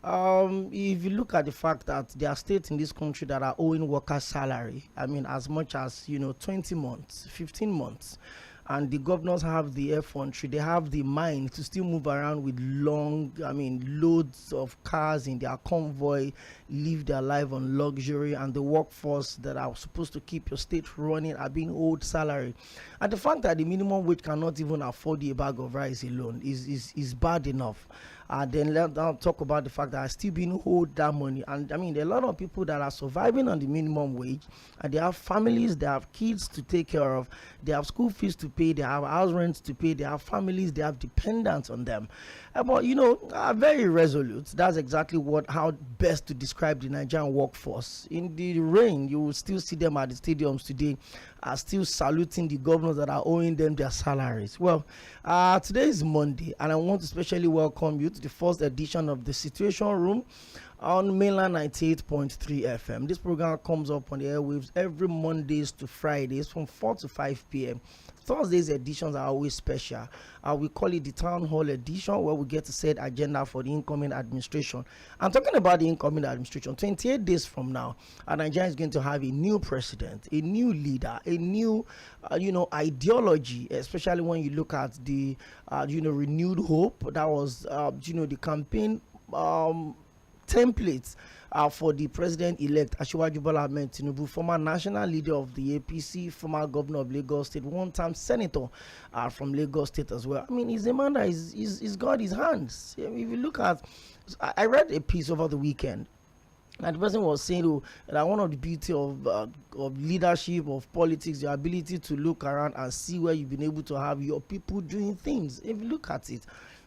If you look at the fact that there are states in this country that are owing workers' salary, I mean, as much as 20 months, 15 months, and the governors have the effrontery, they have the mind to still move around with loads of cars in their convoy, live their life on luxury, and the workforce that are supposed to keep your state running are being owed salary. And the fact that the minimum wage cannot even afford a bag of rice alone is bad enough. Then let's now talk about the fact that I still being owed that money. And I mean, there are a lot of people that are surviving on the minimum wage, and they have families, they have kids to take care of, they have school fees to pay, they have house rents to pay, they have families, they have dependents on them. But are very resolute. That's exactly how best to describe the Nigerian workforce. In the rain, you will still see them at the stadiums today, are still saluting the governors that are owing them their salaries. Well, today is Monday, and I want to especially welcome you to the first edition of the Situation Room on mainland 98.3 FM. This program comes up on the airwaves every Mondays to Fridays from 4 to 5 p.m. Thursdays editions are always special. We call it the Town Hall edition, where we get to set agenda for the incoming administration. I'm talking about the incoming administration. 28 days from now, Nigeria is going to have a new president, a new leader, a new, ideology, especially when you look at the, renewed hope. That was, the campaign templates for the president-elect Asiwaju Bola Ahmed Tinubu, former national leader of the APC, former governor of Lagos State, one-time senator from Lagos State as well. I mean, he's a man that is got his hands. If you look at, I read a piece over the weekend, and the person was saying that one of the beauty of leadership, of politics, your ability to look around and see where you've been able to have your people doing things. If you look at it,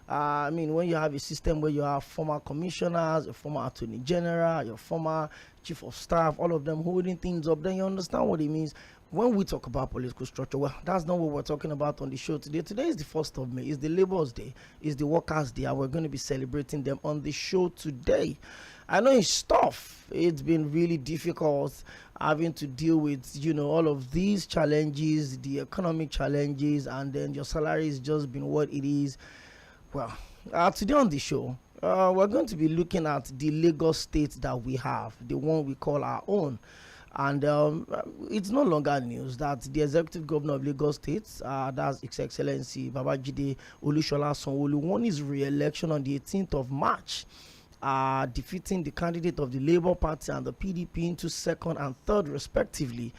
when you have a system where you have former commissioners, a former attorney general, your former chief of staff, all of them holding things up, then you understand what it means. When we talk about political structure, well, that's not what we're talking about on the show today. Today is the 1st of May. It's the Labour's Day. It's the Workers' Day, and we're going to be celebrating them on the show today. I know it's tough. It's been really difficult having to deal with, all of these challenges, the economic challenges, and then your salary has just been what it is. Well, today on the show, we're going to be looking at the Lagos state that we have, the one we call our own. And it's no longer news that the executive governor of Lagos State, that's His Excellency Babajide Olusola Sanwo-Olu, won his re-election on the 18th of March, defeating the candidate of the Labour Party and the PDP into second and third respectively.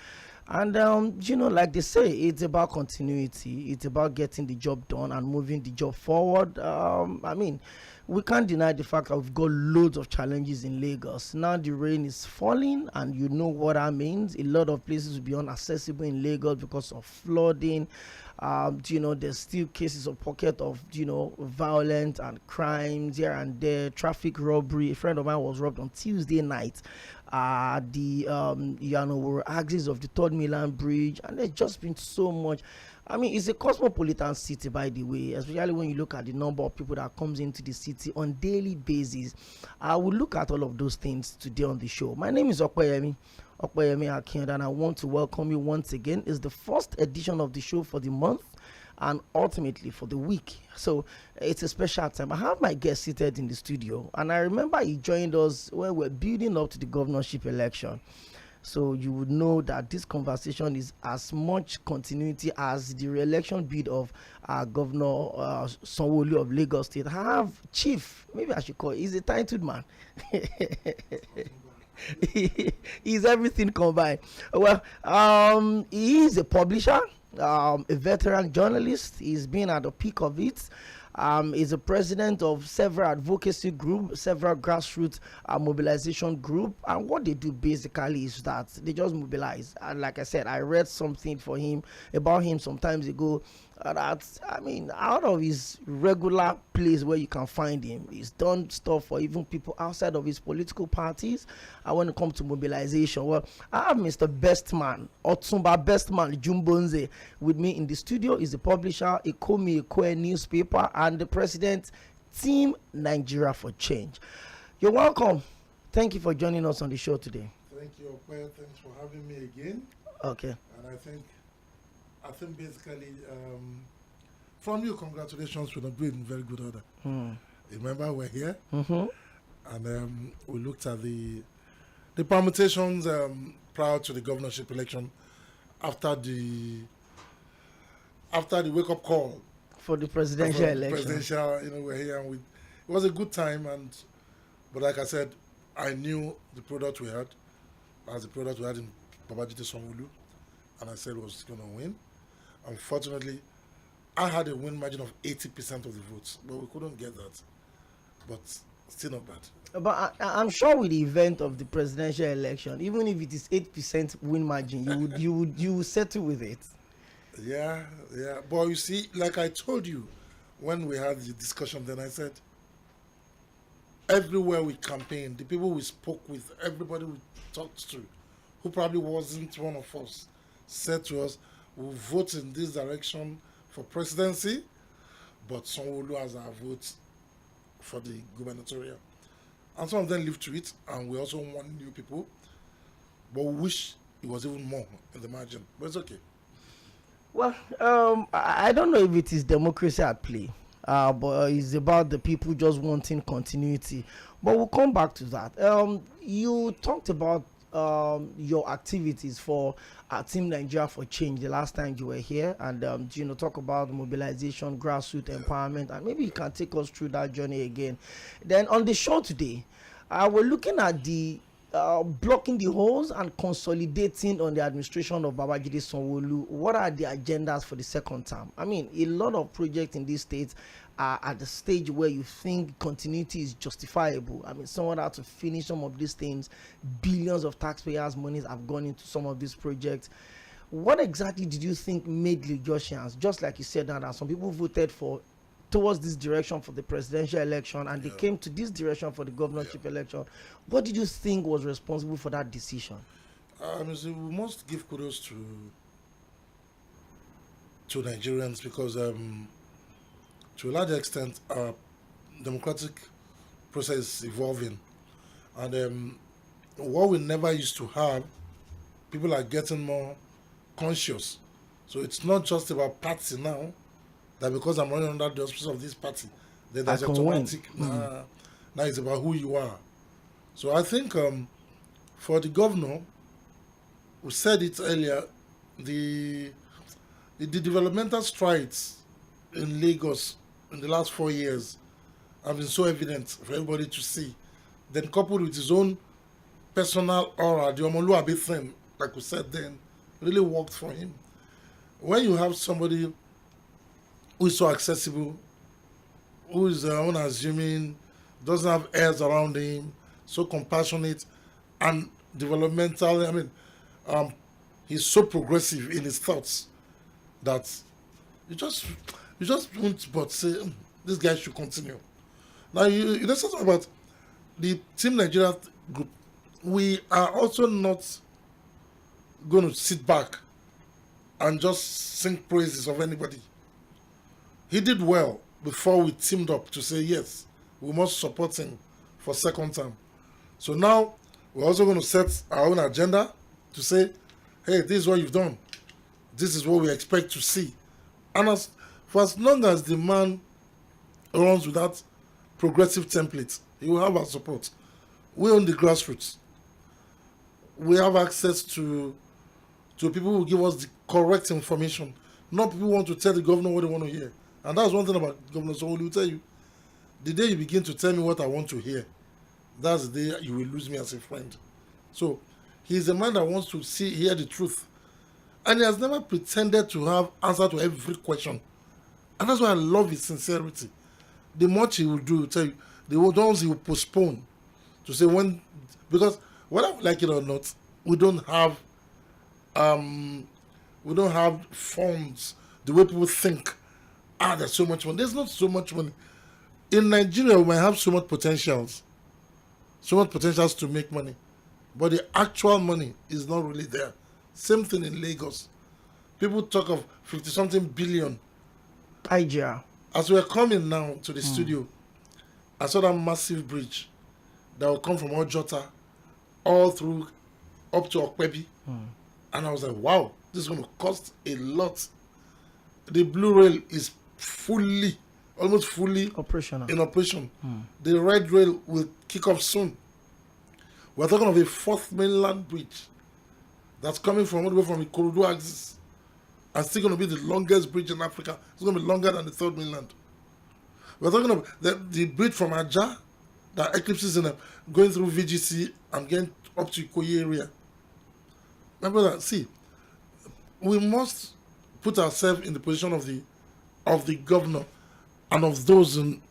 And like they say, it's about continuity, it's about getting the job done and moving the job forward. We can't deny the fact that we've got loads of challenges in Lagos. Now the rain is falling, and you know what that means. A lot of places will be inaccessible in Lagos because of flooding. There's still cases of pocket of violence and crimes here and there, traffic robbery. A friend of mine was robbed on Tuesday night, the axis of the Third Mainland Bridge, and there's just been so much. I mean, it's a cosmopolitan city, by the way, especially when you look at the number of people that comes into the city on daily basis. I will look at all of those things today on the show. My name is Okoyemi Akinda, and I want to welcome you once again. It's the first edition of the show for the month and ultimately for the week. So it's a special time. I have my guest seated in the studio, and I remember he joined us when we're building up to the governorship election. So you would know that this conversation is as much continuity as the re-election bid of Governor Sanwo-Olu of Lagos State. I have Chief, maybe I should call it, he's a titled man. He's everything combined. Well, he is a publisher, a veteran journalist. He's been at the peak of it. Is a president of several advocacy groups, several grassroots mobilization group, and what they do basically is that they just mobilize. And like I said, I read something about him some times ago. Out of his regular place where you can find him, he's done stuff for even people outside of his political parties. And when it comes to mobilization, well, I have Mr. Bestman, Otumba Bestman Jumbonze, with me in the studio. He's a publisher, a Ekwe newspaper, and the president, Team Nigeria for Change. You're welcome. Thank you for joining us on the show today. Thank you, Okwe. Thanks for having me again. Okay. And I think basically, from you, congratulations for the doing in very good order. Remember, we're here. Mm-hmm. And we looked at the permutations prior to the governorship election after the wake-up call for the presidential election. Presidential, we're here, and it was a good time. But like I said, I knew the product we had as the product we had in Babajide Sanwo-Olu, and I said it was going to win. Unfortunately, I had a win margin of 80% of the votes, but we couldn't get that. But still not bad. But I'm sure with the event of the presidential election, even if it is 8% win margin, you would settle with it. Yeah. But you see, like I told you when we had the discussion, then I said, everywhere we campaigned, the people we spoke with, everybody we talked to, who probably wasn't one of us, said to us, we'll vote in this direction for presidency, but Sanwo-Olu has our vote for the gubernatorial. And some of them lived to it, and we also want new people, but we wish it was even more in the margin. But it's okay. Well, I don't know if it is democracy at play, but it's about the people just wanting continuity. But we'll come back to that. You talked about your activities for Team Nigeria for Change the last time you were here, and talk about mobilization, grassroots empowerment, and maybe you can take us through that journey again. Then on the show today, we're looking at the blocking the holes and consolidating on the administration of Babajide Sanwo-Olu. What are the agendas for the second term? I mean, a lot of projects in this state are at the stage where you think continuity is justifiable. I mean, someone had to finish some of these things. Billions of taxpayers' monies have gone into some of these projects. What exactly did you think made Lagosians, just like you said, that some people voted towards this direction for the presidential election, and they came to this direction for the governorship election? What did you think was responsible for that decision? We must give kudos to Nigerians, because to a large extent our democratic process is evolving, and what we never used to have, people are getting more conscious. So it's not just about party now, that because I'm running under the auspices of this party, then there's automatic. Now it's about who you are. So I think for the governor, we said it earlier, the developmental strides in Lagos in the last 4 years have been so evident for everybody to see. Then coupled with his own personal aura, the Omoluabi thing, like we said then, really worked for him. When you have somebody who is so accessible, who is unassuming, doesn't have heirs around him, so compassionate and developmental, he's so progressive in his thoughts that you just won't but say, this guy should continue. Now, you know something about the Team Nigeria group. We are also not going to sit back and just sing praises of anybody. He did well before we teamed up to say, yes, we must support him for second term. So now we're also going to set our own agenda to say, hey, this is what you've done. This is what we expect to see. And for as long as the man runs with that progressive template, he will have our support. We own the grassroots. We have access to people who give us the correct information. Not people who want to tell the governor what they want to hear. And that's one thing about Governor Sanwo-Olu. Will tell you, the day you begin to tell me what I want to hear, that's the day you will lose me as a friend. So he's a man that wants to hear the truth. And he has never pretended to have answer to every question. And that's why I love his sincerity. The much he will do, he will tell you, the ones he will postpone to say when, because whether we like it or not, we don't have funds the way people think. There's so much money. There's not so much money. In Nigeria, we might have so much potentials to make money. But the actual money is not really there. Same thing in Lagos. People talk of 50-something billion. IGR. As we're coming now to the studio, I saw that massive bridge that will come from Ojota all through up to Okpebi. And I was like, wow, this is going to cost a lot. The Blue Rail is fully almost fully Operational. in operation. The Red Rail will kick off soon. We're talking of a fourth mainland bridge that's coming from all the way from Ikorodu axis and still going to be the longest bridge in Africa. It's going to be longer than the third mainland. We're talking about the bridge from Aja that eclipses in going through VGC and getting up to Ikoyi area. My brother, see, we must put ourselves in the position of the governor and of those in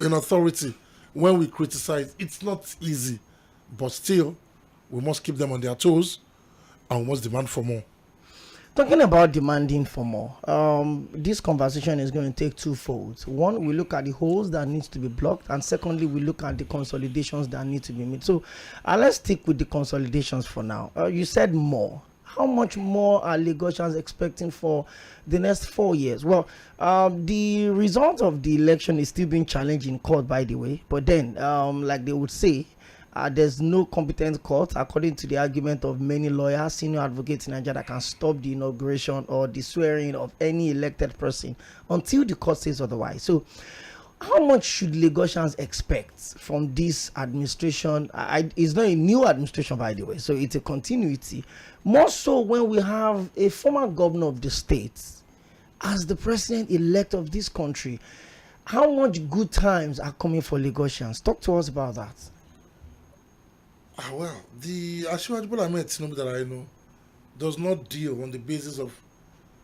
authority when we criticize. It's not easy, but still, we must keep them on their toes and we must demand for more. Talking about demanding for more, this conversation is going to take two folds. One, we look at the holes that needs to be blocked, and secondly, we look at the consolidations that need to be made. So let's stick with the consolidations for now. You said more. How much more are Lagosians expecting for the next 4 years? Well, the result of the election is still being challenged in court, by the way. But then, like they would say, there's no competent court, according to the argument of many lawyers, senior advocates in Nigeria, that can stop the inauguration or the swearing of any elected person until the court says otherwise. So, how much should Lagosians expect from this administration? It's not a new administration, by the way, so it's a continuity. More so when we have a former governor of the state as the president-elect of this country. How much good times are coming for Lagosians? Talk to us about that. Well, the Asiwaju Bola Ahmed Tinubu that I know does not deal on the basis of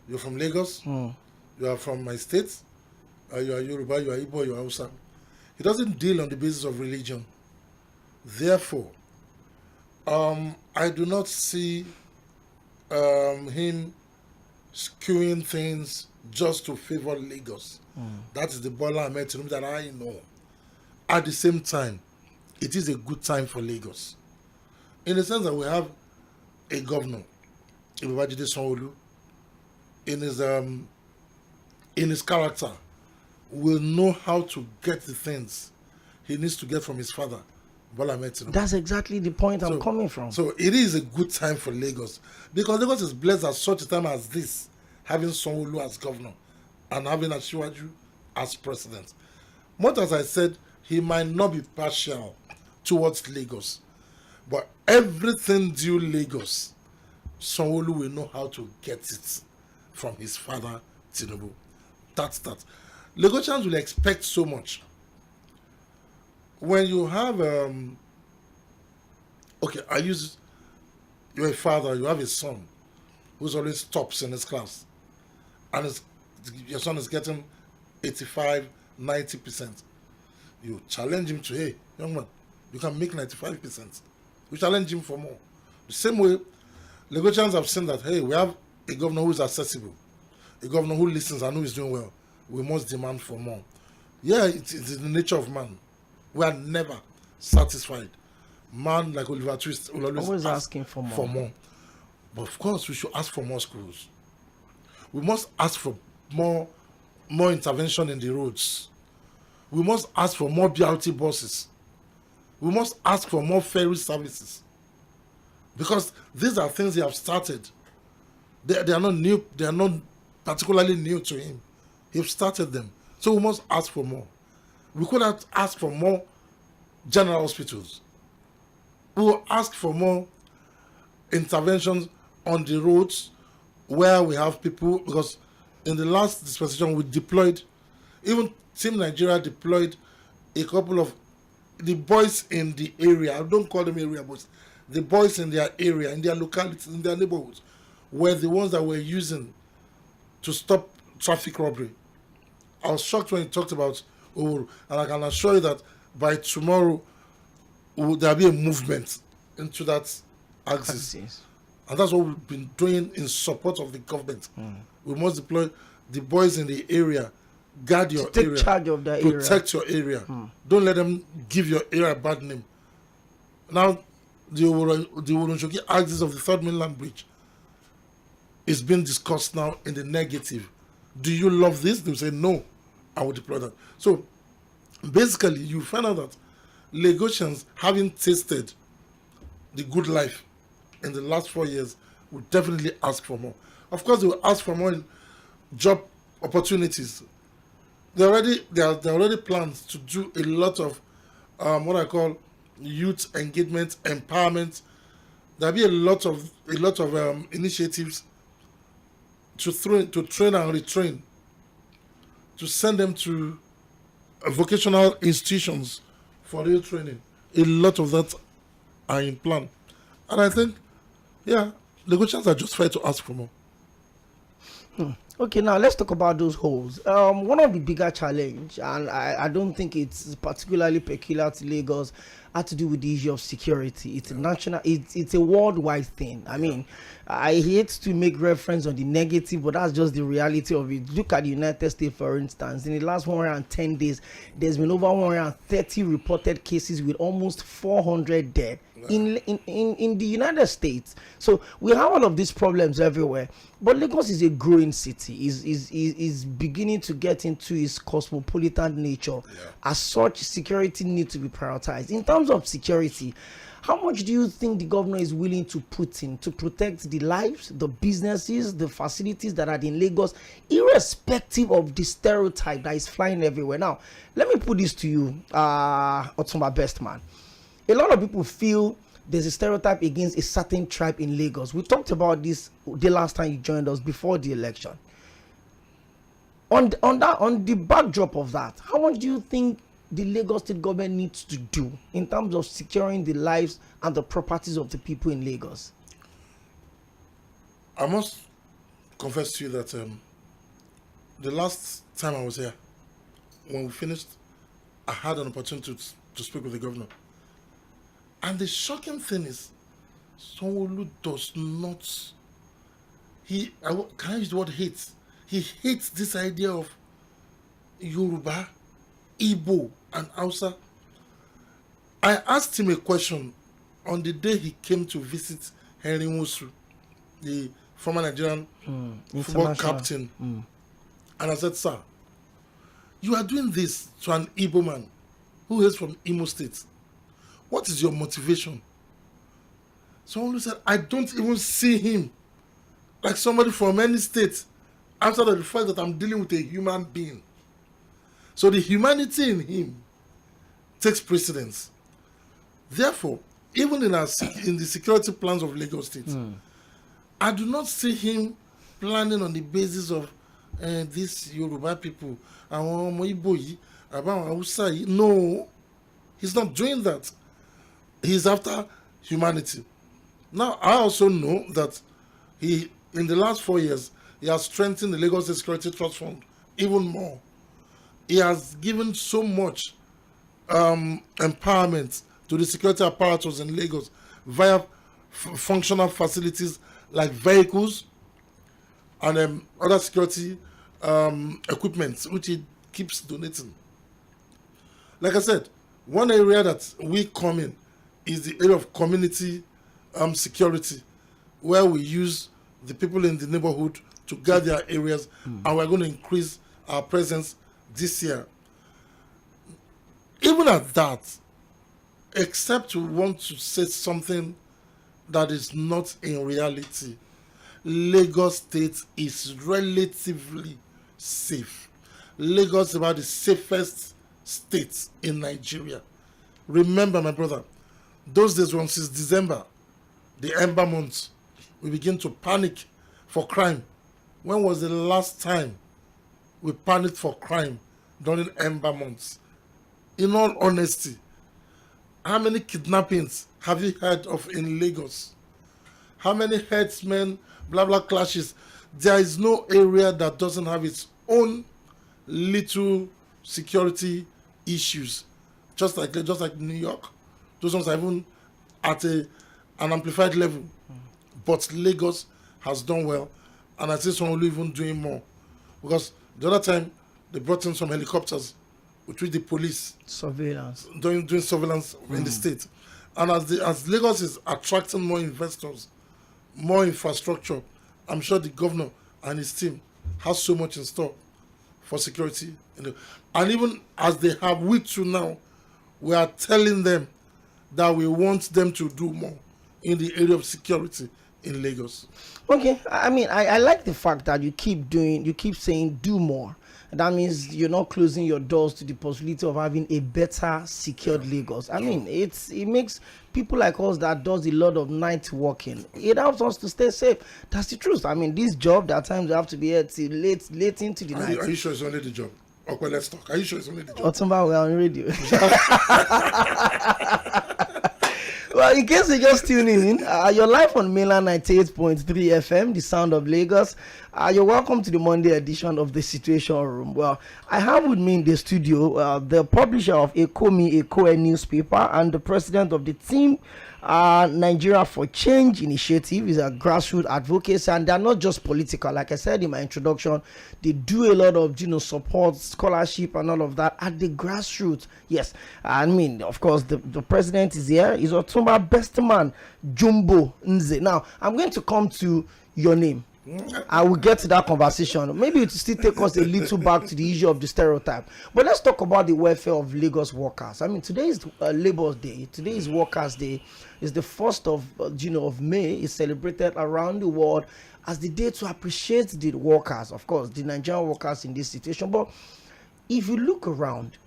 you're from Lagos, you are from my state, you are Yoruba, you are Igbo, you are Hausa. He doesn't deal on the basis of religion. Therefore, I do not see him skewing things just to favor Lagos. That is the Bola Ahmed Tinubu that I know. At the same time, it is a good time for Lagos, in the sense that we have a governor, Babajide Sanwo-Olu, in his character, will know how to get the things he needs to get from his father, Bola Ahmed Tinubu. That's exactly the point I'm coming from. So it is a good time for Lagos, because Lagos is blessed at such a time as this, having Sanwo-Olu as governor and having Asiwaju as president. Much as I said, he might not be partial towards Lagos, but everything due Lagos, Sanwo-Olu will know how to get it from his father Tinubu. That's that. Lagosians will expect so much. When you have you're a father, you have a son who's always tops in his class, and your son is getting 85-90%. You challenge him to, hey, young man, you can make 95%. You challenge him for more. The same way, Lagosians have seen that, hey, we have a governor who is accessible, a governor who listens and who is doing well. We must demand for more. Yeah, it's in the nature of man. We are never satisfied. Man, like Oliver Twist, will always asking for more. But of course, we should ask for more schools. We must ask for more intervention in the roads. We must ask for more BRT buses. We must ask for more ferry services. Because these are things he have started. They are not new. They are not particularly new to him. He's started them. So we must ask for more. We could have asked for more general hospitals. We will ask for more interventions on the roads where we have people, because in the last dispensation we deployed, even Team Nigeria deployed a couple of the boys in the area. I don't call them area boys. The boys in their area, in their localities, in their neighborhoods, were the ones that were using to stop traffic robbery. I was shocked when he talked about Uhuru, and I can assure you that by tomorrow there'll be a movement into that axis. And that's what we've been doing in support of the government. We must deploy the boys in the area, guard your area, take charge of that area, protect your area. Don't let them give your area a bad name. Now, the Uronshoki axis of the third mainland bridge is being discussed now in the negative. Do you love this? They will say no, I will deploy that. So basically, you find out that Lagosians, having tasted the good life in the last 4 years, will definitely ask for more. Of course, they will ask for more job opportunities. there are already plans to do a lot of what I call youth engagement empowerment. There'll be a lot of initiatives to train and retrain, to send them to vocational institutions for real training. A lot of that are in plan, and I think, yeah, the Lagosians are justified to ask for more. Okay, now let's talk about those holes. One of the bigger challenge, and I don't think it's particularly peculiar to Lagos, had to do with the issue of security. It's a national, it's a worldwide thing. I mean, I hate to make reference on the negative, but that's just the reality of it. Look at the United States, for instance. In the last 110 days, there's been over 130 reported cases with almost 400 dead in the United States. So we have all of these problems everywhere. But Lagos is a growing city. Is beginning to get into its cosmopolitan nature. As such, security needs to be prioritized. In terms of security, how much do you think the governor is willing to put in to protect the lives, the businesses, the facilities that are in Lagos, irrespective of the stereotype that is flying everywhere? Now, let me put this to you, Otumba Bestman. A lot of people feel there's a stereotype against a certain tribe in Lagos. We talked about this the last time you joined us before the election. On the backdrop of that, how much do you think the Lagos state government needs to do in terms of securing the lives and the properties of the people in Lagos? I must confess to you that the last time I was here, when we finished, I had an opportunity to speak with the governor. And the shocking thing is, Sanwo-Olu does not. Can I use the word hate? He hates this idea of Yoruba, Igbo, and Hausa. I asked him a question on the day he came to visit Henry Nwosu, the former Nigerian football captain. And I said, sir, you are doing this to an Igbo man who is from Imo State. What is your motivation? Someone who said, I don't even see him like somebody from any state outside of the fact that I'm dealing with a human being. So the humanity in him takes precedence. Therefore, even in the security plans of Lagos State, I do not see him planning on the basis of these Yoruba people. No, he's not doing that. He's after humanity. Now, I also know that in the last 4 years, he has strengthened the Lagos Security Trust Fund even more. He has given so much empowerment to the security apparatus in Lagos via functional facilities like vehicles and other security equipment, which he keeps donating. Like I said, one area that we come in is the area of community security, where we use the people in the neighborhood to guard their areas, and we're going to increase our presence this year. Even at that, except we want to say something that is not in reality, Lagos State is relatively safe. Lagos is about the safest state in Nigeria. Remember, my brother, those days when since December, the Ember months, we begin to panic for crime. When was the last time we panicked for crime during Ember months? In all honesty, how many kidnappings have you heard of in Lagos? How many herdsmen, blah blah clashes? There is no area that doesn't have its own little security issues. Just like New York. Those ones are even at an amplified level. But Lagos has done well, and I see someone even doing more. Because the other time, they brought in some helicopters with the police. Surveillance. Doing surveillance in the state. And as Lagos is attracting more investors, more infrastructure, I'm sure the governor and his team has so much in store for security. And even as they have, we too now, we are telling them that we want them to do more in the area of security in Lagos. Okay, I mean, I like the fact that you keep saying do more. that means you're not closing your doors to the possibility of having a better secured Lagos. I mean, it makes people like us that does a lot of night working, it helps us to stay safe. That's the truth. I mean, this job, there are times you have to be here till late into the night. Are you sure it's only the job? Okay, let's talk. Are you sure it's only the job? Otumba, we're on radio. Well, in case you're just tuning in, you're live on Mainland 98.3 FM, the sound of Lagos. You're welcome to the Monday edition of the Situation Room. Well, I have with me in the studio the publisher of Ekomi Ekoe newspaper and the president of the team Nigeria for Change initiative. Is a grassroots advocacy, and they're not just political. Like I said in my introduction, they do a lot of support, scholarship, and all of that at the grassroots. Yes, I mean, of course, the president is here. Is Otumba best man Jumbo Nze. Now I'm going to come to your name. I will get to that conversation. Maybe it will still take us a little back to the issue of the stereotype. But let's talk about the welfare of Lagos workers. I mean, today is Labour Day. Today is Workers' Day. It's the 1st of May. It's celebrated around the world as the day to appreciate the workers, of course, the Nigerian workers in this situation. But if you look around,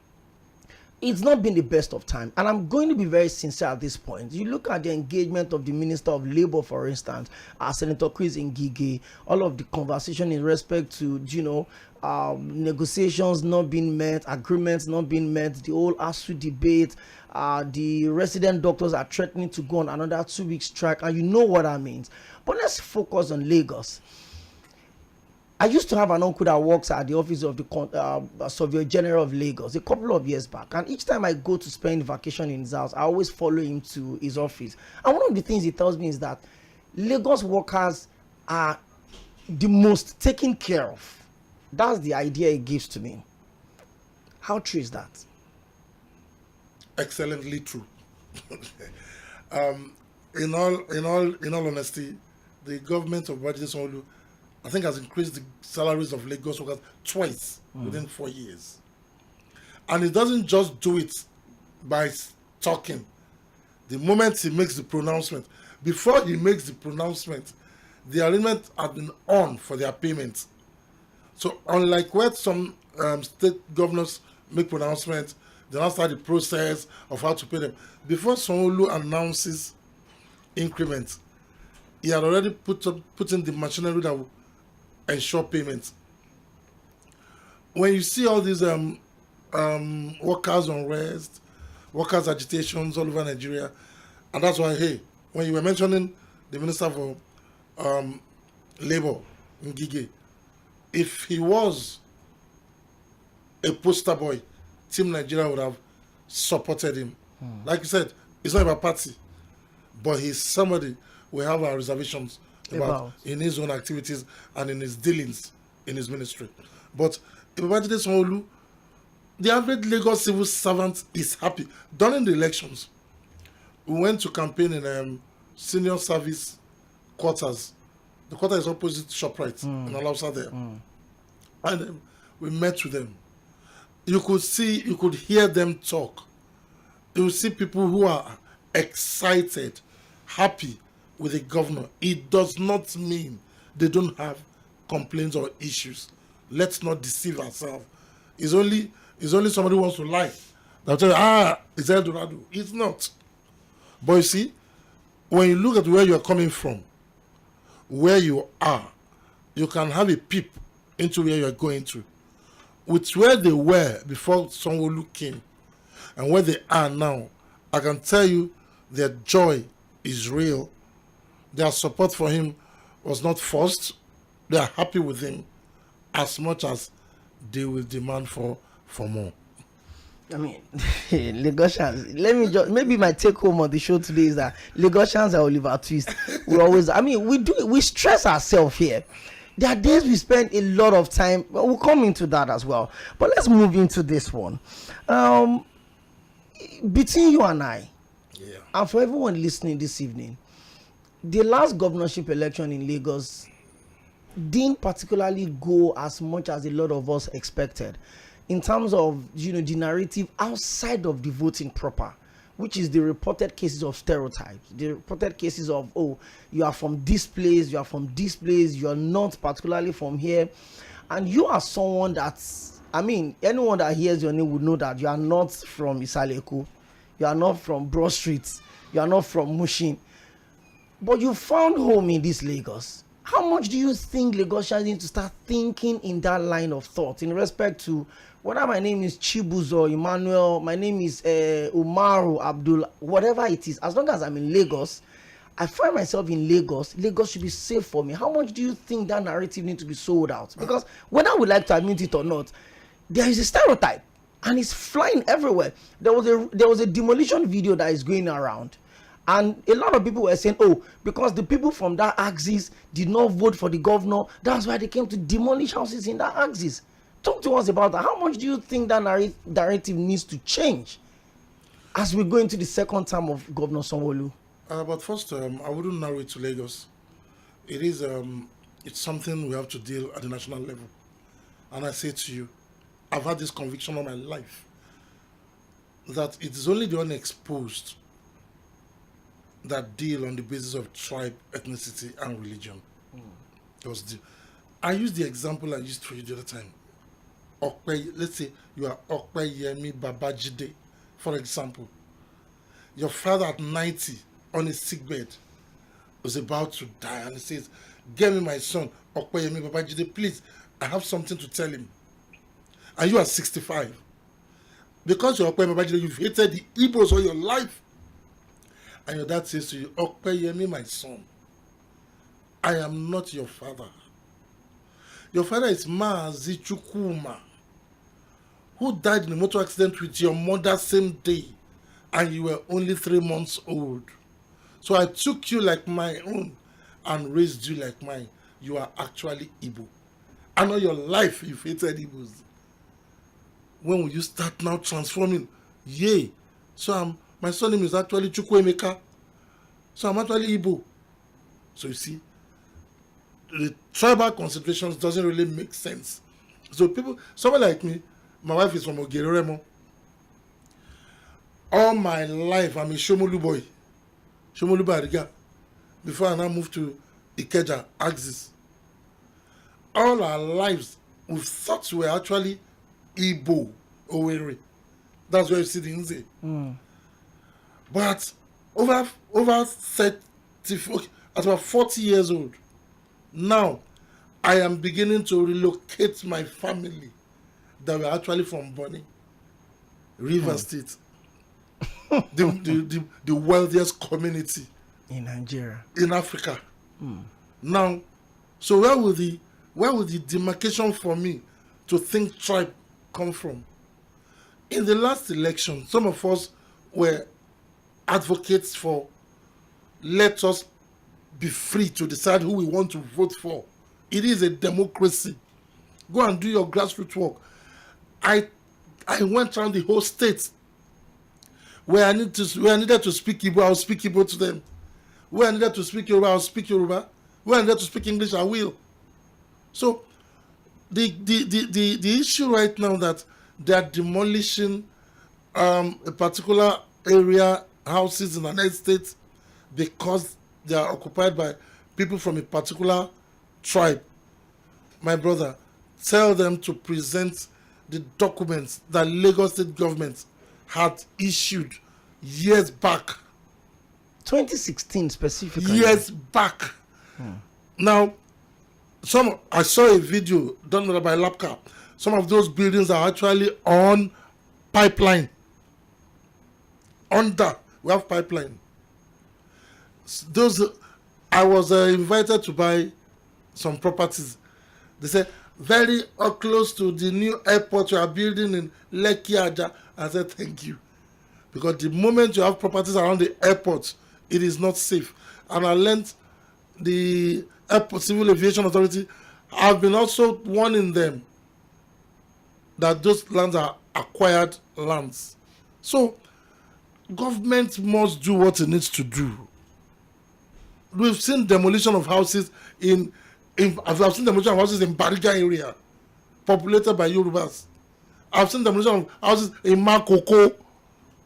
it's not been the best of time, and I'm going to be very sincere at this point. You look at the engagement of the Minister of Labour, for instance, Senator Chris Ngige, all of the conversation in respect to negotiations not being met, agreements not being met, the whole ASU debate, the resident doctors are threatening to go on another 2-week strike, and you know what that means. But let's focus on Lagos. I used to have an uncle that works at the office of the Surveyor General of Lagos a couple of years back, and each time I go to spend vacation in his house, I always follow him to his office. And one of the things he tells me is that Lagos workers are the most taken care of. That's the idea he gives to me. How true is that? Excellently true. In all honesty, the government of Babajide Sanwo-Olu, I think, has increased the salaries of Lagos workers twice within 4 years. And he doesn't just do it by talking. The moment he makes the pronouncement, before he makes the pronouncement, the arrangement has been on for their payment. So unlike where some state governors make pronouncements, they now start the process of how to pay them. Before Sanwo-Olu announces increments, he had already put in the machinery that will ensure payments. When you see all these workers unrest, workers agitations all over Nigeria, and that's why, hey, when you were mentioning the Minister for Labour, Ngige, if he was a poster boy, Team Nigeria would have supported him. Like you said, it's not about party, but he's somebody we have our reservations about in his own activities and in his dealings in his ministry. But Babajide Sanwo-Olu, the average Lagos civil servant is happy. During the elections, we went to campaign in senior service quarters. The quarter is opposite ShopRite in Alausa there. And we met with them. You could hear them talk. You see people who are excited, happy with the governor. It does not mean they don't have complaints or issues. Let's not deceive ourselves. It's only somebody who wants to lie. They'll tell you, it's El Dorado. It's not. But you see, when you look at where you are coming from, where you are, you can have a peep into where you are going to. With where they were before Sanwo-Olu came and where they are now, I can tell you their joy is real. Their support for him was not forced. They are happy with him as much as they will demand for more. I mean, Lagosians, maybe my take home on the show today is that Lagosians are Oliver Twist. We stress ourselves here. There are days we spend a lot of time, but we'll come into that as well. But let's move into this one. Between you and I, and for everyone listening this evening, the last governorship election in Lagos didn't particularly go as much as a lot of us expected in terms of the narrative outside of the voting proper, which is the reported cases of stereotypes, the reported cases of, you are from this place, you are from this place, you are not particularly from here. And you are someone that's, I mean, anyone that hears your name would know that you are not from Isaleko, you are not from Broad Street, you are not from Mushin, but you found home in this Lagos. How much do you think Lagosians need to start thinking in that line of thought in respect to whether my name is Chibuzo, Emmanuel, my name is Umaru, Abdul, whatever it is, as long as I'm in Lagos, I find myself in Lagos, Lagos should be safe for me. How much do you think that narrative needs to be sold out? Because whether we like to admit it or not, there is a stereotype and it's flying everywhere. There was a demolition video that is going around. And a lot of people were saying, oh, because the people from that axis did not vote for the governor, that's why they came to demolish houses in that axis. Talk to us about that. How much do you think that narrative needs to change as we go into the second term of Governor Sanwo-Olu? But first, I wouldn't narrow it to Lagos. It is, it's something we have to deal at the national level. And I say to you, I've had this conviction all my life that it is only the unexposed that deal on the basis of tribe, ethnicity, and religion. I used the example I used for you the other time. Let's say you are Yemi Babajide, for example. Your father at 90 on his sickbed was about to die, and he says, "Get me my son, Yemi Babajide, please. I have something to tell him." And you are 65. Because you're Yemi Babajide, you've hated the Igbos all your life. And your dad says to you, "Yemi, my son, I am not your father. Your father is Maazi Chukwuma, who died in a motor accident with your mother same day, and you were only 3 months old. So I took you like my own and raised you like mine. You are actually Igbo. And all your life you've hated Igbos. When will you start now transforming? Yay. So my surname is actually Chukwuemeka. So I'm actually Igbo." So you see, the tribal considerations doesn't really make sense. So someone like me, my wife is from Ogeremo. All my life, I'm a Shomolu boy. Shomolu Bariga. Before I now moved to Ikeja, Axis. All our lives, we thought we were actually Igbo, Owerri. That's where you see the Nze. But over 30, at about 40 years old, now I am beginning to relocate my family that were actually from Bonny, River State, the wealthiest community in Nigeria, in Africa. Now, so where will the demarcation for me to think tribe come from? In the last election, some of us were advocates for let us be free to decide who we want to vote for. It is a democracy. Go and do your grassroots work. I went around the whole state. Where I needed to speak Igbo, I'll speak Igbo to them. Where I needed to speak Yoruba, I'll speak Yoruba. Where I needed to speak English, I will. So the issue right now that they are demolishing a particular area, houses in an estate, because they are occupied by people from a particular tribe. My brother, tell them to present the documents that Lagos State government had issued years back. 2016 specifically. Years back. Now, I saw a video done by Lapka. Some of those buildings are actually on pipeline. We have pipeline. I was invited to buy some properties. They said, very close to the new airport you are building in Lekki Aja. I said, thank you. Because the moment you have properties around the airport, it is not safe. And I learned the Airport Civil Aviation Authority, I've been also warning them that those lands are acquired lands. So, government must do what it needs to do. We've seen demolition of houses I've seen demolition of houses in Bariga area, populated by Yorubas. I've seen demolition of houses in Makoko.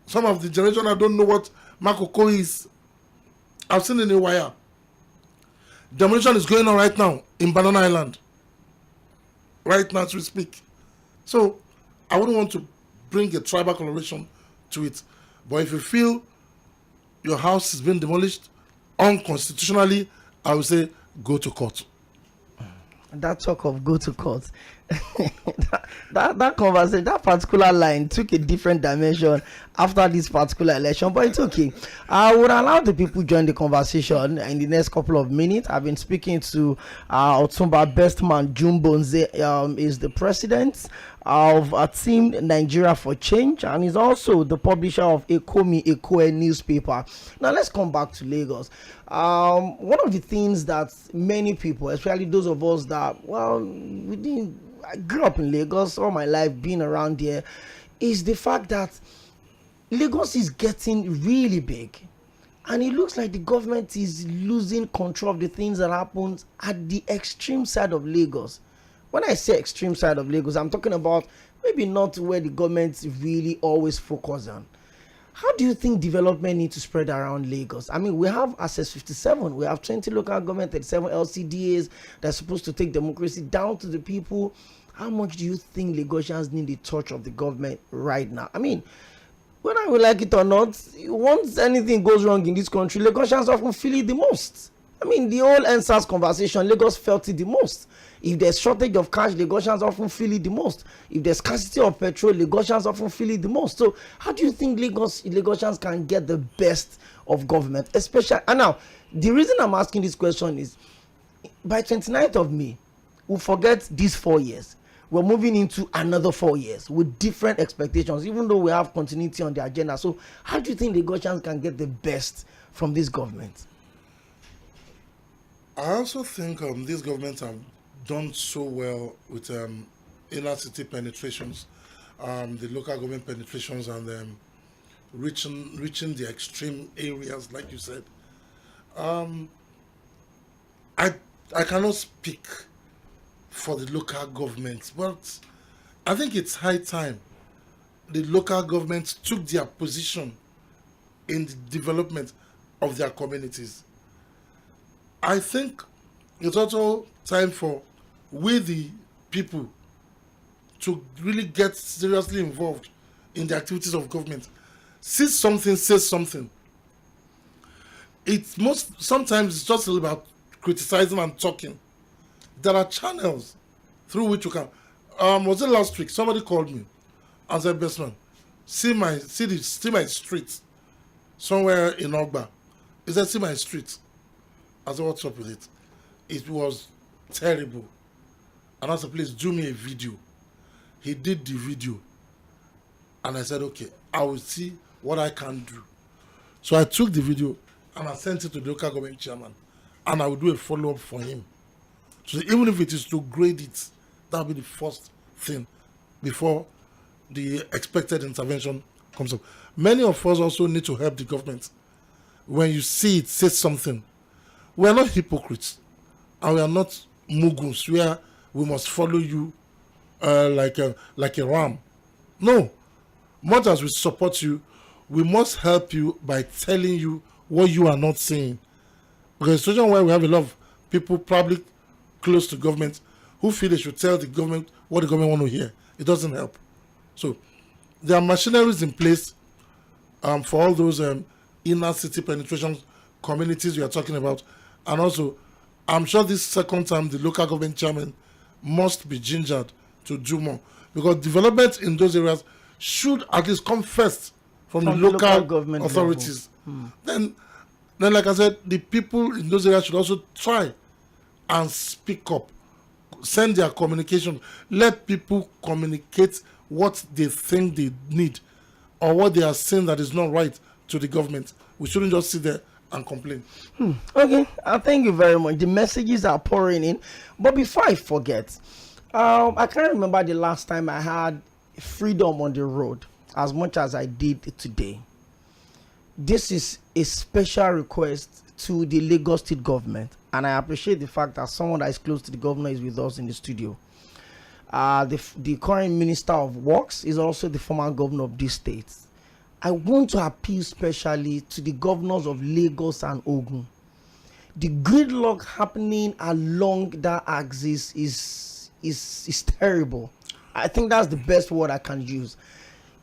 Some of the generation I don't know what Makoko is. I've seen in Iwaya. Demolition is going on right now in Banana Island. right now as we speak. So I wouldn't want to bring a tribal coloration to it. But if you feel your house has been demolished unconstitutionally, I would say go to court. That talk of go to court, that conversation, that particular line took a different dimension after this particular election, but it's okay. I would allow the people join the conversation in the next couple of minutes. I've been speaking to Otumba Bestman Jumbonze, is the president of Team Nigeria for Change, and is also the publisher of Ekomi Ekoe newspaper. Now let's come back to Lagos. One of the things that many people, especially those of us that, well, I grew up in Lagos all my life, being around here, is the fact that Lagos is getting really big, and it looks like the government is losing control of the things that happen at the extreme side of Lagos. When I say extreme side of Lagos, I'm talking about maybe not where the government really always focus on. How do you think development needs to spread around Lagos? I mean, we have Access 57, we have 20 local government, 37 LCDAs that's supposed to take democracy down to the people. How much do you think Lagosians need the touch of the government right now? I mean, whether we like it or not, once anything goes wrong in this country, Lagosians often feel it the most. I mean, the whole NSAS conversation, Lagos felt it the most. If there's shortage of cash, Lagosians often feel it the most. If there's scarcity of petrol, Lagosians often feel it the most. So how do you think Lagosians can get the best of government? Especially, and now, the reason I'm asking this question is, by 29th of May, we'll forget these 4 years. We're moving into another 4 years with different expectations, even though we have continuity on the agenda. So how do you think Lagosians can get the best from this government? I also think these governments have done so well with inner city penetrations, the local government penetrations, and reaching the extreme areas, like you said. I cannot speak for the local governments, but I think it's high time the local governments took their position in the development of their communities. I think it's also time for we the people to really get seriously involved in the activities of government. See something, say something. Sometimes it's just about criticizing and talking. There are channels through which you can. Was it last week? Somebody called me and said, "Bestman, see my street somewhere in Ogba." He said, "See my street." I said, "What's up with it?" It was terrible. And I said, "Please do me a video." He did the video. And I said, "Okay, I will see what I can do." So I took the video and I sent it to the local government chairman. And I will do a follow-up for him. So even if it is to grade it, that will be the first thing before the expected intervention comes up. Many of us also need to help the government. When you see it, say something. We are not hypocrites, and we are not mugus where we must follow you like a ram. No, much as we support you, we must help you by telling you what you are not saying. Because in a situation where we have a lot of people probably close to government who feel they should tell the government what the government want to hear, it doesn't help. So there are machineries in place for all those inner city penetration communities we are talking about. And also, I'm sure this second time the local government chairman must be gingered to do more, because development in those areas should at least come first from the local government authorities. Then, like I said, the people in those areas should also try and speak up, send their communication, let people communicate what they think they need or what they are saying that is not right to the government. We shouldn't just sit there and complain. Okay, thank you very much. The messages are pouring in. But before I forget, I can't remember the last time I had freedom on the road as much as I did today. This is a special request to the Lagos State government, and I appreciate the fact that someone that is close to the governor is with us in the studio. The current Minister of Works is also the former governor of this state. I want to appeal specially to the governors of Lagos and Ogun. The gridlock happening along that axis is is terrible. I think that's the best word I can use.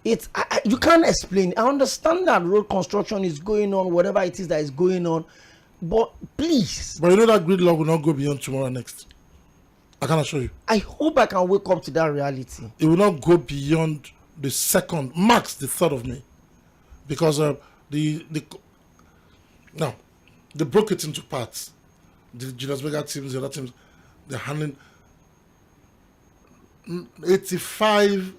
You can't explain. I understand that road construction is going on, whatever it is that is going on, but please. But you know that gridlock will not go beyond tomorrow next. I can assure you. I hope I can wake up to that reality. It will not go beyond the 2nd, max the 3rd of May, because they broke it into parts. The Julius Berger teams, the other teams, they're handling 85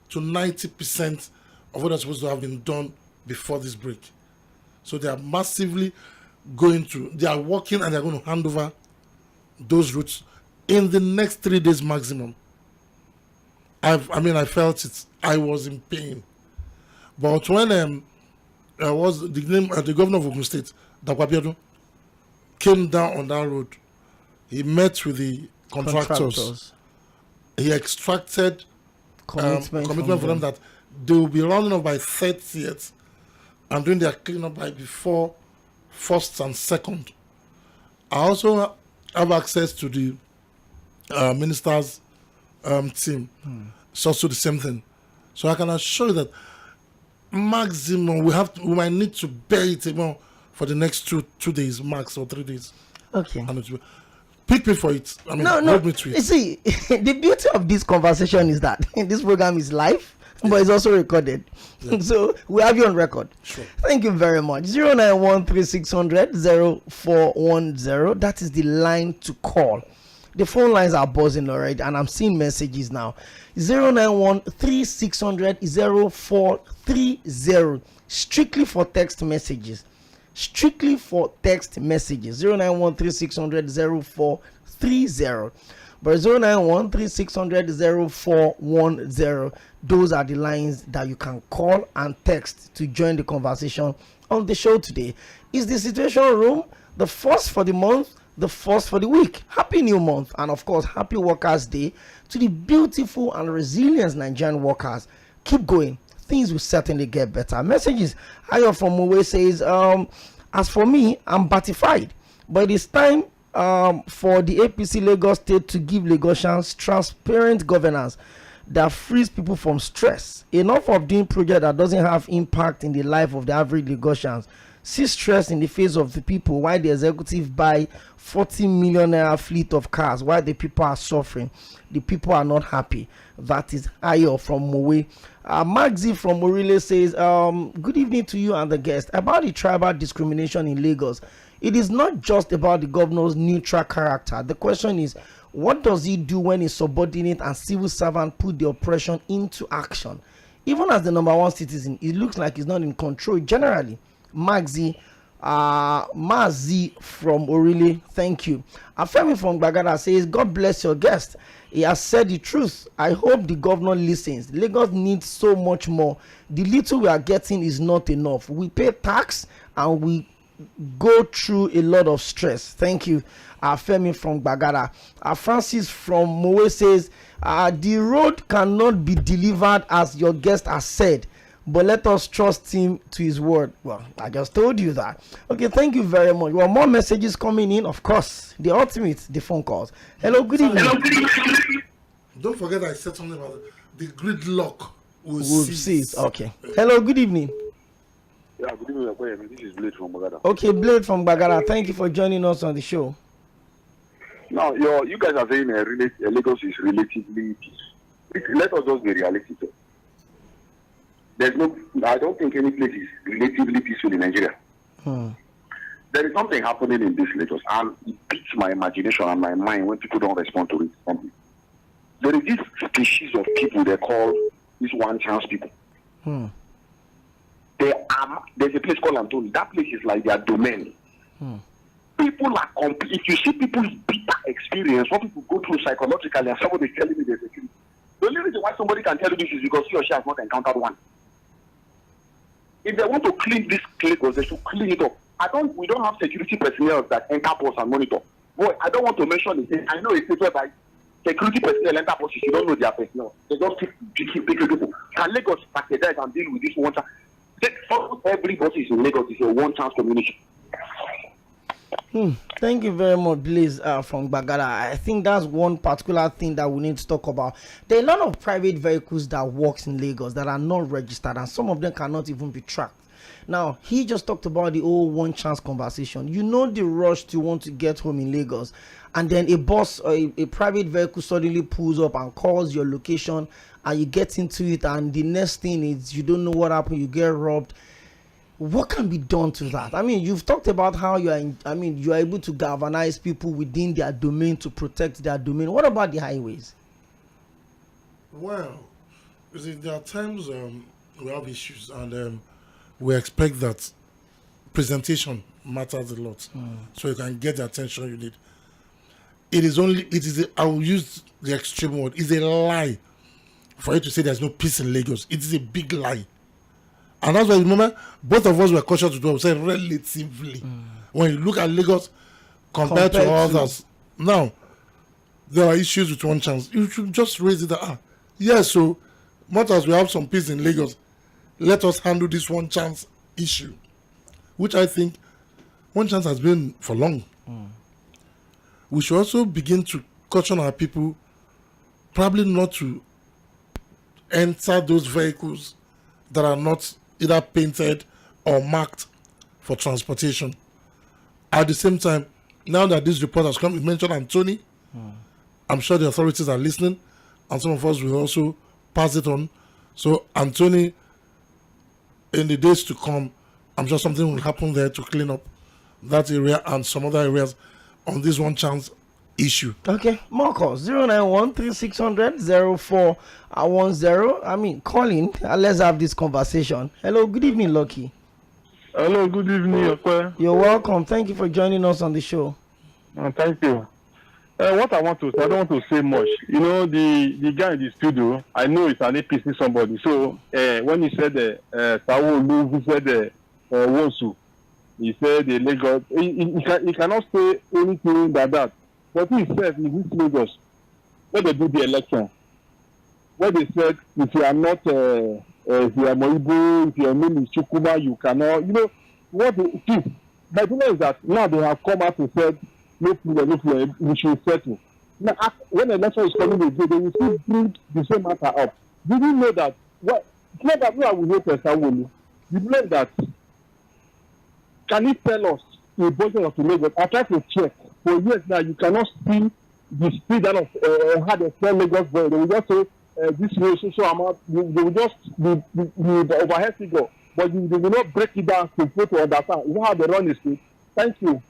to 90% of what is supposed to have been done before this break. So they are massively they are working and they're going to hand over those routes in the next 3 days maximum. I felt it. I was in pain. But when was the governor of Ogun State, Dapo Abiodun, came down on that road, he met with the contractors. He extracted commitment for them that they will be running off by 30th and doing their cleanup by before 1st and 2nd. I also have access to the minister's team. It's also the same thing. So I can assure you that maximum we might need to bear it even for the next two days max or 3 days. Okay. Pick me for it. Hold me to it. You see, the beauty of this conversation is that this program is live, but it's also recorded. Yeah. So we have you on record. Sure. Thank you very much. 09136000410. That is the line to call. The phone lines are buzzing already, and I'm seeing messages now. 09136000430. Strictly for text messages. 09136000430. But 09136000410. Those are the lines that you can call and text to join the conversation on the show today. Is the Situation Room the first for the month, the first for the week? Happy new month, and of course happy Workers' Day to the beautiful and resilient Nigerian workers. Keep going, things will certainly get better. Messages. Ayo from Mowe says, as for me, I'm gratified, but it's time for the APC Lagos State to give Lagosians transparent governance that frees people from stress. Enough of doing project that doesn't have impact in the life of the average Lagosians. See stress in the face of the people while the executive buy 40 million naira fleet of cars while the people are suffering. The people are not happy. That is Ayo from Mowe. Magzi from Morile says, good evening to you and the guest. About the tribal discrimination in Lagos, it is not just about the governor's neutral character. The question is, what does he do when a subordinate and civil servant put the oppression into action? Even as the number one citizen, it looks like he's not in control generally. Mazi from Orile, thank you. Afemi from Bagada says, God bless your guest. He has said the truth. I hope the governor listens. Lagos needs so much more. The little we are getting is not enough. We pay tax and we go through a lot of stress. Thank you. Afemi from Bagada. Francis from Mowe says, the road cannot be delivered as your guest has said, but let us trust him to his word. Well, I just told you that. Okay, thank you very much. Well, more messages coming in, of course. The ultimate, the phone calls. Hello, good evening. Don't forget I said something about the gridlock will cease. Okay. Hello, good evening. Yeah, good evening. This is Blade from Bagada. Okay, Blade from Bagada. Thank you for joining us on the show. Now, you guys are saying Lagos is relatively peaceful. Let us just be realistic. I don't think any place is relatively peaceful in Nigeria. There is something happening in this Lagos, and it beats my imagination and my mind when people don't respond to it. There is this species of people they call these one-chance people. There's a place called Antoni. That place is like their domain. People are if you see people's bitter experience, what people go through psychologically, and somebody is telling me there's security. The only reason why somebody can tell you this is because he or she has not encountered one. If they want to clean this Lagos, they should clean it up. We don't have security personnel that enter posts and monitor. Boy, I don't want to mention it. I know it's whereby security personnel enter posts, you don't know their personnel. They don't pick people. Can Lagos strategize and deal with this one chance? Every bus is in Lagos is a one chance community. Thank you very much, Blaze, from Bagada. I think that's one particular thing that we need to talk about. There are a lot of private vehicles that works in Lagos that are not registered, and some of them cannot even be tracked. Now, he just talked about the old one chance conversation. You know the rush to want to get home in Lagos, and then a bus or a private vehicle suddenly pulls up and calls your location, and you get into it, and the next thing is you don't know what happened, you get robbed. What can be done to that? I mean, you've talked about how you are able to galvanize people within their domain to protect their domain. What about the highways? Well, you see, there are times we have issues, and we expect that presentation matters a lot, so you can get the attention you need. I will use the extreme word, it's a lie for you to say there's no peace in Lagos. It is a big lie. And that's why, remember, both of us were cautious to do, say relatively. When you look at Lagos compared to others, now, there are issues with one chance. You should just raise it that, yes, so much as we have some peace in Lagos, let us handle this one chance issue, which I think one chance has been for long. We should also begin to caution our people probably not to enter those vehicles that are not either painted or marked for transportation. At the same time, now that this report has come, you mentioned Anthony. I'm sure the authorities are listening, and some of us will also pass it on. So Anthony, in the days to come, I'm sure something will happen there to clean up that area and some other areas on this one chance issue. Okay, more calls 091-3600-0410. I mean, calling. Let's have this conversation. Hello, good evening, Lucky. Hello, good evening, Okwe. You're welcome. Thank you for joining us on the show. Thank you. What I want to say, I don't want to say much. You know, the guy in the studio, I know it's an APC somebody. So when he said Sawo, he said Wonsu, he said the Lagos, he cannot say anything like that. But he said in this Lagos, when they do the election, when they said if you are not, if you are Moibu, if your name is Chukuma, you cannot, you know, what it is. My thing is that now they have come out and said, no problem, we should settle. Now, when the election is coming again, they will still bring the same matter up. Did you know that? Well, it's not that we are with Sawolu. You know that? Can you tell us the budget of the Lagos? I tried to check. For years now, you cannot see the speed of how they sell Lagos boy. They will just say this so amount. They will just the overhead figure, but they will not break it down to put to understand. You know how they run the street. Thank you.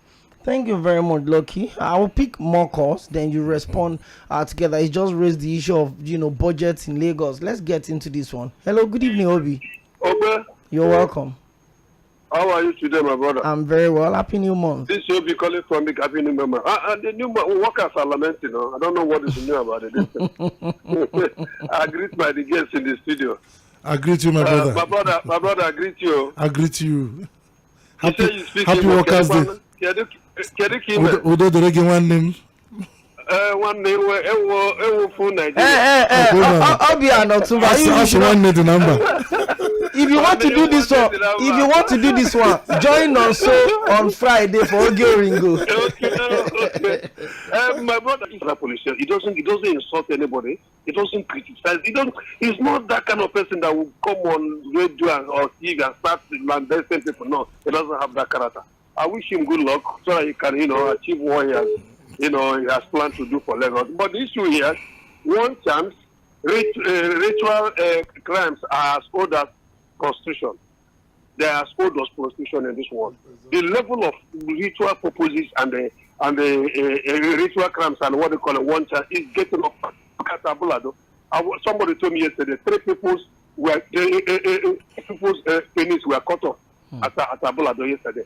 Thank you very much, Lucky. I will pick more calls, then you respond together. It's just raised the issue of budgets in Lagos. Let's get into this one. Hello, good evening, Obi. Obi. You're welcome. How are you today, my brother? I'm very well. Happy New Month. This will be calling from the Happy New Month. The new workers are lamenting. I don't know what is new about it. I greet my guests in the studio. I greet you, my brother. My brother, I greet you. I greet you. Happy Workers' Day. Udo the one name. One name where ewo phone Nigeria. I'll be an Otumba. One name the number. If you want to do this one, join us on Friday for Oge Ringo. My brother is a politician. He doesn't insult anybody. He doesn't criticize. He's not that kind of person that will come on radio or TV and start lambasting people. No, he doesn't have that character. I wish him good luck so that he can, achieve what he has planned to do for Lagos. But the issue here, one chance, ritual crimes are as old as prostitution. They are as old as prostitution in this world. The level of ritual purposes and the ritual crimes and what they call a one chance is getting up. Somebody told me yesterday, 3 people's penis were cut off at Abulado yesterday.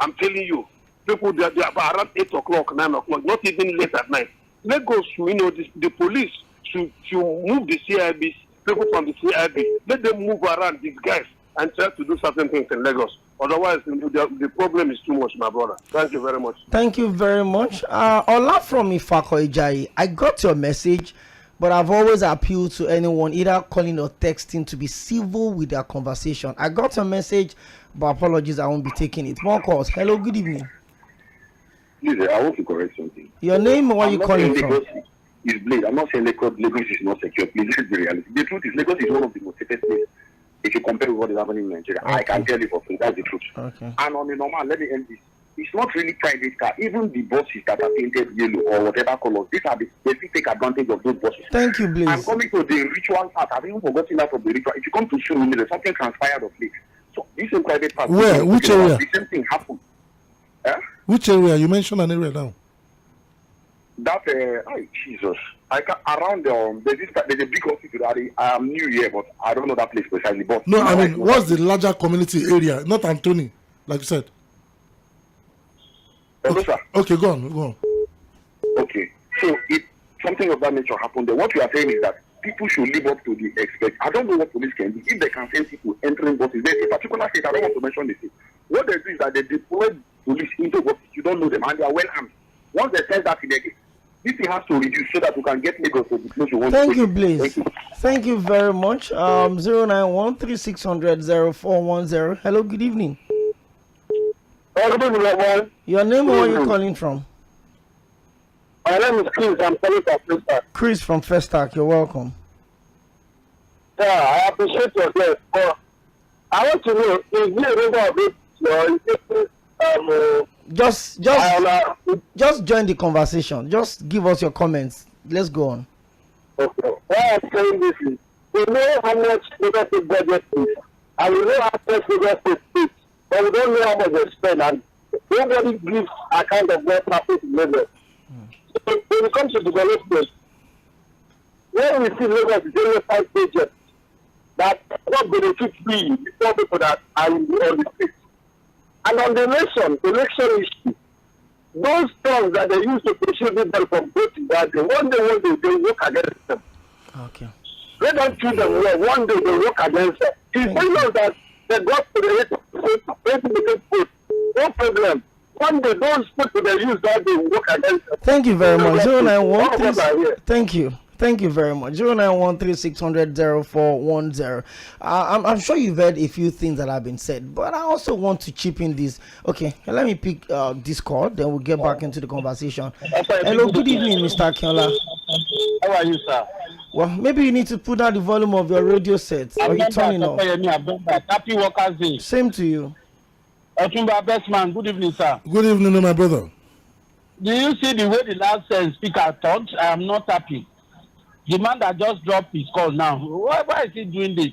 I'm telling you, people they are around 8 o'clock, 9 o'clock, not even late at night. Lagos, the police should move the CIB, people from the CIB, let them move around these guys and try to do certain things in Lagos. Otherwise, the problem is too much, my brother. Thank you very much. Thank you very much. Ola from Ifako Ijayi, I got your message, but I've always appealed to anyone, either calling or texting, to be civil with their conversation. I got your message, but apologies, I won't be taking it. More calls. Hello, good evening. Please, I want to correct something. Your name or where you calling from? Lagos is blamed. I'm not saying Lagos is not secure. Please, this is the reality. The truth is Lagos is one of the most safest places. If you compare with what is happening in Nigeria, I can tell you for free. That's the truth. Okay. And on the normal, let me end this. It's not really private car. Even the buses that are painted yellow or whatever colors, these are the they take advantage of those buses. Thank you, Blaze. I'm coming to the ritual part. I've even forgotten that of the ritual. If you come to show me, there's something transpired of late. So this is private part. Where? Which area? The same thing happened. Which area? You mentioned an area now. That Jesus. Around there's a big hospital. I am new here, but I don't know that place precisely. But No, I mean, what's the larger community area? Not Anthony, like you said. Hello, sir. Okay, go on. Okay. So if something of that nature happened, then what you are saying is that people should live up to the expect. I don't know what police can do. If they can send people entering buses, there's a particular state, I don't want to mention the state. What they do is that they deploy police into buses. You don't know them, and they are well armed. Once they send that in again, this thing has to reduce so that we can get Lagos to the place we want. Thank to you, take. Blaze. Thank you. Thank you very much. 09136000410. Hello, good evening. Your name or where you calling from? My name is Chris. I'm calling from Festac. Chris from Festac. You're welcome. Yeah, I appreciate your guest, but I want to know if you remember Just join the conversation. Just give us your comments. Let's go on. Okay. Why I'm saying this is, we know how much Lagos State budget is, and we know how much Lagos State is, but we don't know how much they spend, and nobody gives account of what happens in Lagos. So when it comes to development, when we see Lagos is only 5 projects that what benefits we, the poor people that are on the street. And on the election issue, those terms that they use to pursue people from voting that day, one day they work against them. Okay. They don't treat them well. One day they work against them. If they know that they got to the 80% vote, no problem. One day those people they use that day work against them. Thank you very much. 091. Thank you. Thank you very much. 09136000410. I'm sure you've heard a few things that have been said, but I also want to chip in this. Okay, let me pick this call, then we'll get back into the conversation. Hello, good evening, Mr. Akinola. How are you, sir? Well, maybe you need to put down the volume of your radio set, or you turning off. Happy Workers' Day. Same to you. Otumba Bestman, good evening, sir. Good evening, my brother. Do you see the way the last speaker talked? I am not happy. The man that just dropped his call now, why is he doing this?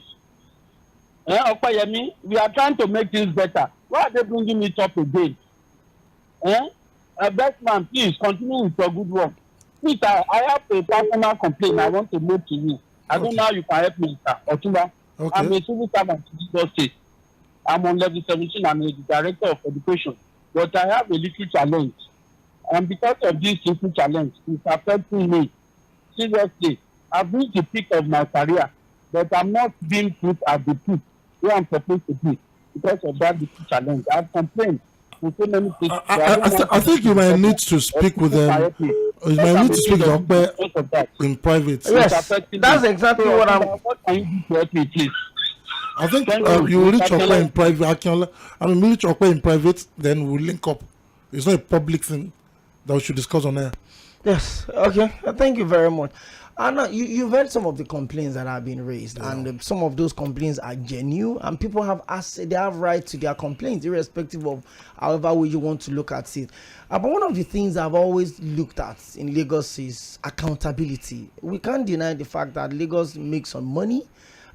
Opayemi, we are trying to make things better. Why are they bringing it up again? Bestman, please continue with your good work. Please, I have a personal complaint I want to make to you. I don't know how you can help me, sir. Otumba, Okay. I'm a civil servant in Lagos State. I'm on level 17. I'm a director of education. But I have a little challenge. And because of this little challenge, it's affecting me seriously. I've reached the peak of my career, but I'm not being put at the peak where I'm supposed to be because of that little challenge. I've complained to so many people. I think you might need to speak with them. You might need to speak to them in private. Yes, that's exactly what I'm. What can you do to help me, please? I think you will reach Okwe in private. I mean, we'll reach Okwe in private, then we'll link up. It's not a public thing that we should discuss on air. Yes. Okay. Thank you very much. Anna, you've heard some of the complaints that have been raised, and some of those complaints are genuine, and people have asked, they have right to their complaints, irrespective of however way you want to look at it. But one of the things I've always looked at in Lagos is accountability. We can't deny the fact that Lagos makes some money,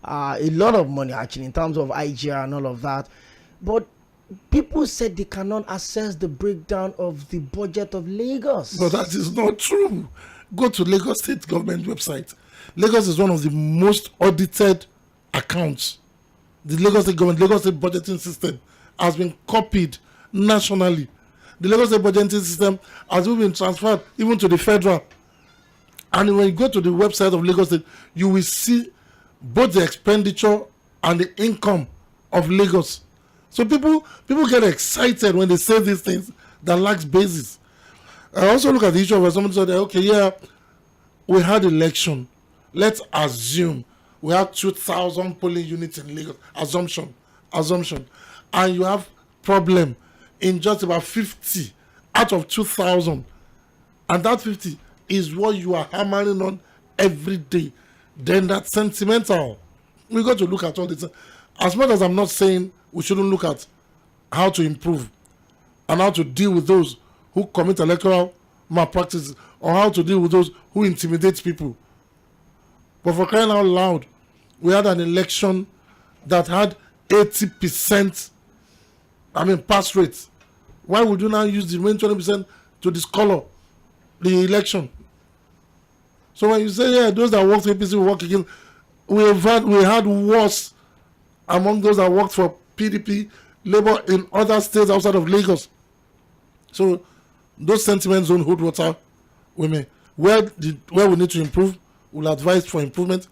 a lot of money actually, in terms of IGR and all of that. But people said they cannot assess the breakdown of the budget of Lagos. But that is not true. Go to Lagos State government website. Lagos is one of the most audited accounts. The Lagos State government, Lagos State budgeting system has been copied nationally. The Lagos State budgeting system has been transferred even to the federal. And when you go to the website of Lagos State, you will see both the expenditure and the income of Lagos. So people get excited when they say these things that lacks basis. I also look at the issue of where somebody said, okay, yeah, we had election. Let's assume we have 2,000 polling units in Lagos. Assumption. And you have problem in just about 50 out of 2,000, and that 50 is what you are hammering on every day, then that's sentimental. We got to look at all this. As much as I'm not saying we shouldn't look at how to improve and how to deal with those who commit electoral malpractice, or how to deal with those who intimidate people. But for crying out loud, we had an election that had 80% pass rate. Why would you now use the remaining 20% to discolor the election? So when you say, yeah, those that worked for APC will work again, we had worse among those that worked for PDP, Labour in other states outside of Lagos. So those sentiments don't hold water with me. Where we need to improve, we'll advise for improvement.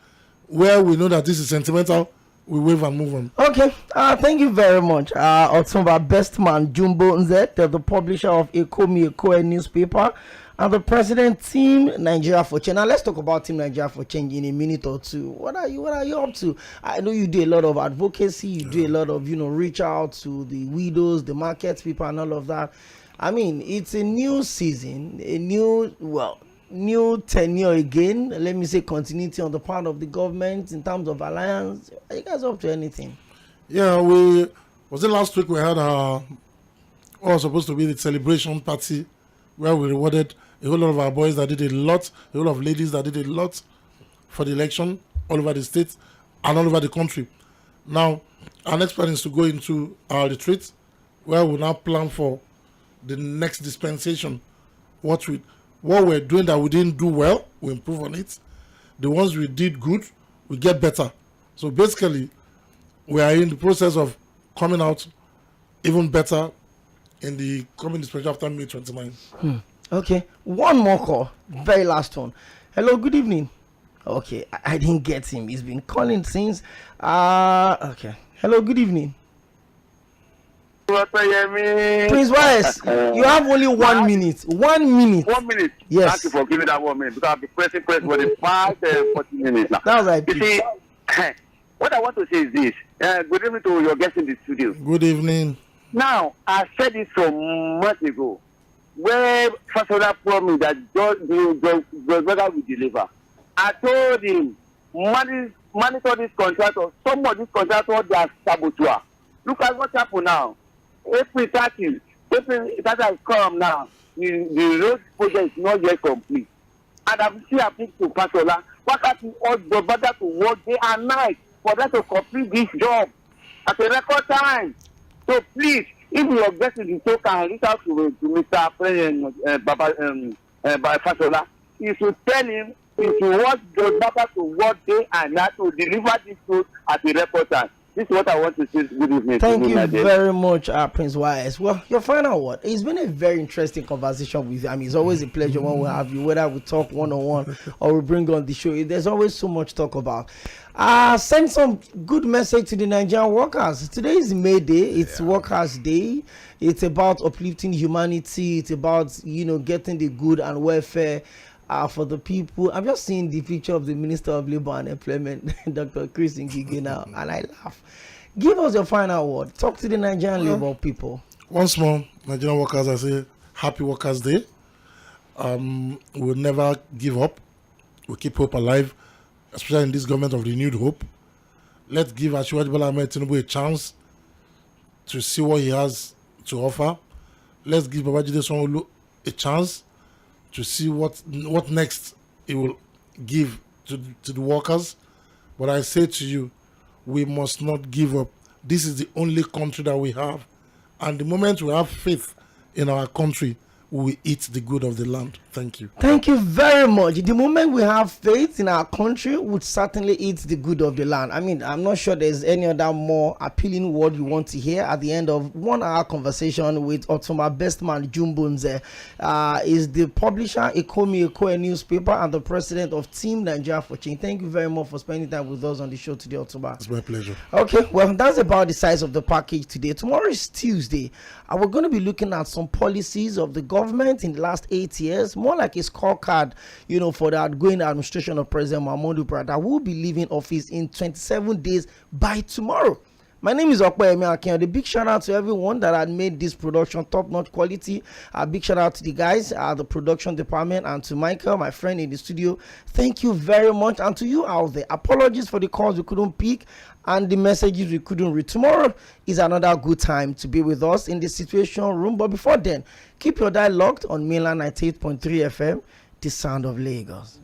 Where we know that this is sentimental, we wave and move on. Okay, thank you very much. Otumba Bestman Jumbo Nze, the publisher of Ekomi Ekoe newspaper, and the president, Team Nigeria for Change. Now let's talk about Team Nigeria for Change in a minute or two. What are you up to? I know you do a lot of advocacy, you do a lot of reach out to the widows, the market people, and all of that. I mean, it's a new season, a new tenure again. Let me say continuity on the part of the government in terms of alliance. Are you guys up to anything? Yeah, last week we had what was supposed to be the celebration party where we rewarded a whole lot of our boys that did a lot, a whole lot of ladies that did a lot for the election all over the state and all over the country. Now, our next plan is to go into our retreat where we now plan for the next dispensation. What we're doing that we didn't do well, we improve on it. The ones we did good, we get better. So basically, we are in the process of coming out even better in the coming dispensation after May 29. Okay, one more call, very last one. Hello, good evening. Okay, I didn't get him. He's been calling since. Okay. Hello, good evening. Prince Wise, you have only 1 minute. 1 minute. 1 minute. Yes. Thank you for giving that 1 minute because I'll be pressing for the 40 minutes now. That's right. You see, what I want to say is this. Good evening to your guests in the studio. Good evening. Now, I said it some months ago, where Fasola promised that the weather will deliver. I told him, monitor this contractor. Some of these contractors, they are saboteur. Look at what happened now. April 30 has come now. The road project is not yet complete. And I'm still appealing to Fasola. Why can't we all go back to work day and night for them to complete this job at a record time? So please, if you are getting the token, reach out to Mr. President Fasola. You should tell him if you want the Baba to work day and night to deliver this food at a record time. This is what I want to say. Good evening. Thank you very much, Prince Wise. Well, your final word. It's been a very interesting conversation with you. I mean, it's always a pleasure when we have you, whether we talk one-on-one or we bring on the show. There's always so much to talk about. Send some good message to the Nigerian workers. Today is May Day. It's Workers' Day. It's about uplifting humanity. It's about, getting the good and welfare for the people. I'm just seeing the picture of the Minister of Labour and Employment, Dr. Chris Ngige now, and I laugh. Give us your final word. Talk to the Nigerian Labour people. Once more, Nigerian workers, I say happy Workers' Day. We'll never give up. We'll keep hope alive, especially in this government of renewed hope. Let's give Asiwaju Bola Ahmed Tinubu a chance to see what he has to offer. Let's give Babajide Sanwo-Olu a chance to see what next he will give to the workers. But I say to you, we must not give up. This is the only country that we have. And the moment we have faith in our country, we will eat the good of the land. Thank you. Thank you very much. The moment we have faith in our country, we would certainly eat the good of the land. I mean, I'm not sure there's any other more appealing word you want to hear at the end of 1 hour conversation with Otumba Bestman Jumbo Nze. Is the publisher Ekomi Ekoe newspaper and the president of Team Nigeria for Change. Thank you very much for spending time with us on the show today, Otumba. It's my pleasure. Okay, well, that's about the size of the package today. Tomorrow is Tuesday. We're going to be looking at some policies of the government in the last 8 years, more like a scorecard, for the outgoing administration of President Muhammadu Buhari, that will be leaving office in 27 days by tomorrow. My name is Okpeyemi Akin. A big shout out to everyone that had made this production top-notch quality. A big shout out to the guys at the production department and to Michael, my friend in the studio. Thank you very much. And to you out there, apologies for the calls we couldn't pick and the messages we couldn't read. Tomorrow is another good time to be with us in the Situation Room. But before then, keep your dial locked on Mainland 98.3 FM, the sound of Lagos.